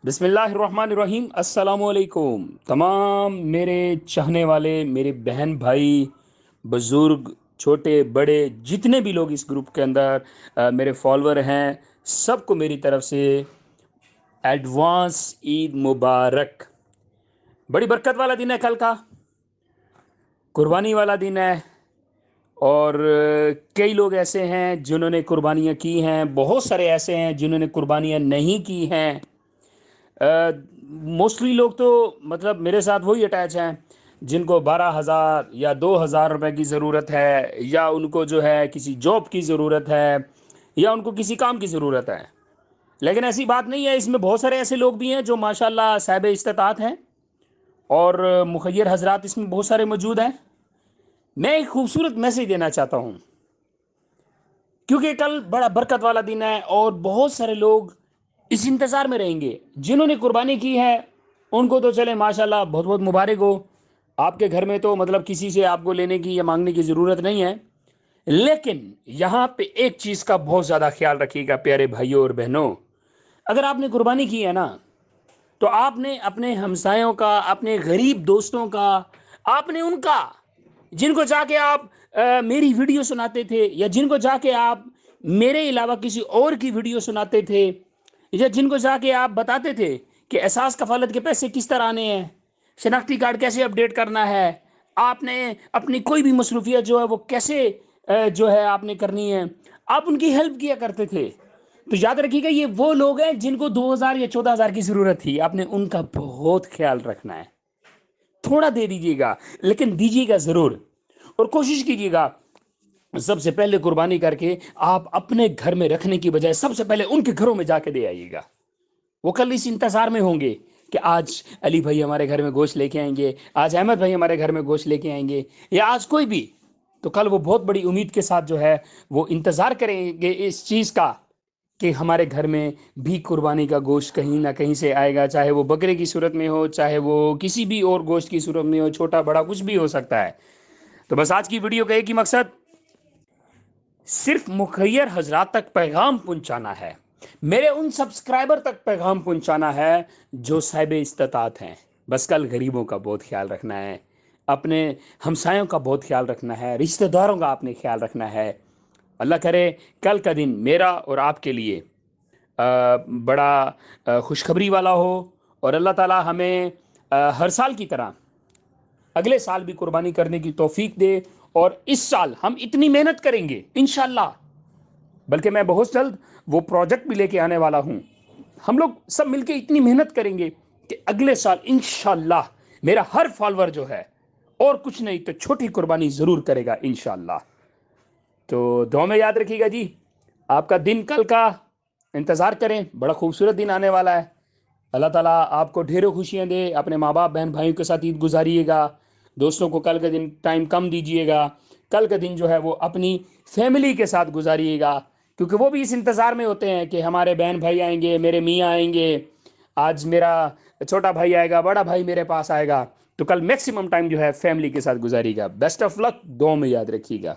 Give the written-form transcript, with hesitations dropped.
بسم اللہ الرحمن الرحیم۔ السلام علیکم تمام میرے چاہنے والے، میرے بہن بھائی، بزرگ، چھوٹے بڑے، جتنے بھی لوگ اس گروپ کے اندر میرے فالوور ہیں، سب کو میری طرف سے ایڈوانس عید مبارک۔ بڑی برکت والا دن ہے کل کا، قربانی والا دن ہے، اور کئی لوگ ایسے ہیں جنہوں نے قربانیاں کی ہیں، بہت سارے ایسے ہیں جنہوں نے قربانیاں نہیں کی ہیں۔ موسٹلی لوگ تو مطلب میرے ساتھ وہی اٹیچ ہیں جن کو 12,000 یا 2,000 روپے کی ضرورت ہے، یا ان کو جو ہے کسی جاب کی ضرورت ہے، یا ان کو کسی کام کی ضرورت ہے۔ لیکن ایسی بات نہیں ہے، اس میں بہت سارے ایسے لوگ بھی ہیں جو ماشاءاللہ صاحب استطاعت ہیں، اور مخیر حضرات اس میں بہت سارے موجود ہیں۔ میں ایک خوبصورت میسیج دینا چاہتا ہوں، کیونکہ کل بڑا برکت والا دن ہے، اور بہت سارے لوگ اس انتظار میں رہیں گے۔ جنہوں نے قربانی کی ہے ان کو تو چلے ماشاءاللہ بہت بہت مبارک ہو، آپ کے گھر میں تو مطلب کسی سے آپ کو لینے کی یا مانگنے کی ضرورت نہیں ہے۔ لیکن یہاں پہ ایک چیز کا بہت زیادہ خیال رکھیے گا پیارے بھائیوں اور بہنوں، اگر آپ نے قربانی کی ہے نا، تو آپ نے اپنے ہمسایوں کا، اپنے غریب دوستوں کا، آپ نے ان کا، جن کو جا کے آپ میری ویڈیو سناتے تھے، یا جن کو جا کے آپ میرے علاوہ کسی اور کی ویڈیو سناتے تھے، یا جن کو جا کے آپ بتاتے تھے کہ احساس کفالت کے پیسے کس طرح آنے ہیں، شناختی کارڈ کیسے اپڈیٹ کرنا ہے، آپ نے اپنی کوئی بھی مصروفیت جو ہے وہ کیسے جو ہے آپ نے کرنی ہے، آپ ان کی ہیلپ کیا کرتے تھے، تو یاد رکھیے گا یہ وہ لوگ ہیں جن کو 2,000 یا 14,000 کی ضرورت تھی۔ آپ نے ان کا بہت خیال رکھنا ہے۔ تھوڑا دے دیجیے گا، لیکن دیجیے گا ضرور، اور کوشش کیجیے گا سب سے پہلے قربانی کر کے آپ اپنے گھر میں رکھنے کی بجائے سب سے پہلے ان کے گھروں میں جا کے دے آئیے گا۔ وہ کل اس انتظار میں ہوں گے کہ آج علی بھائی ہمارے گھر میں گوشت لے کے آئیں گے، آج احمد بھائی ہمارے گھر میں گوشت لے کے آئیں گے، یا آج کوئی بھی، تو کل وہ بہت بڑی امید کے ساتھ جو ہے وہ انتظار کریں گے اس چیز کا کہ ہمارے گھر میں بھی قربانی کا گوشت کہیں نہ کہیں سے آئے گا، چاہے وہ بکرے کی صورت میں ہو، چاہے وہ کسی بھی اور گوشت کی صورت میں ہو، چھوٹا بڑا کچھ بھی ہو سکتا ہے۔ تو بس آج کی ویڈیو کا ایک ہی مقصد صرف مخیر حضرات تک پیغام پہنچانا ہے، میرے ان سبسکرائبر تک پیغام پہنچانا ہے جو صاحب استطاعت ہیں۔ بس کل غریبوں کا بہت خیال رکھنا ہے، اپنے ہمسایوں کا بہت خیال رکھنا ہے، رشتہ داروں کا آپ نے خیال رکھنا ہے۔ اللہ کرے کل کا دن میرا اور آپ کے لیے بڑا خوشخبری والا ہو، اور اللہ تعالی ہمیں ہر سال کی طرح اگلے سال بھی قربانی کرنے کی توفیق دے، اور اس سال ہم اتنی محنت کریں گے انشاءاللہ، بلکہ میں بہت جلد وہ پروجیکٹ بھی لے کے آنے والا ہوں، ہم لوگ سب مل کے اتنی محنت کریں گے کہ اگلے سال انشاءاللہ میرا ہر فالوور جو ہے اور کچھ نہیں تو چھوٹی قربانی ضرور کرے گا انشاءاللہ۔ تو دعا میں یاد رکھیے گا جی، آپ کا دن کل کا انتظار کریں، بڑا خوبصورت دن آنے والا ہے۔ اللہ تعالیٰ آپ کو ڈھیروں خوشیاں دے، اپنے ماں باپ بہن بھائیوں کے ساتھ عید گزاریے گا، دوستوں کو کل کے دن ٹائم کم دیجیے گا، کل کا دن جو ہے وہ اپنی فیملی کے ساتھ گزاریے گا، کیونکہ وہ بھی اس انتظار میں ہوتے ہیں کہ ہمارے بہن بھائی آئیں گے، میرے میاں آئیں گے، آج میرا چھوٹا بھائی آئے گا، بڑا بھائی میرے پاس آئے گا، تو کل میکسیمم ٹائم جو ہے فیملی کے ساتھ گزاریے گا۔ بیسٹ آف لک، دعاؤں میں یاد رکھیے گا۔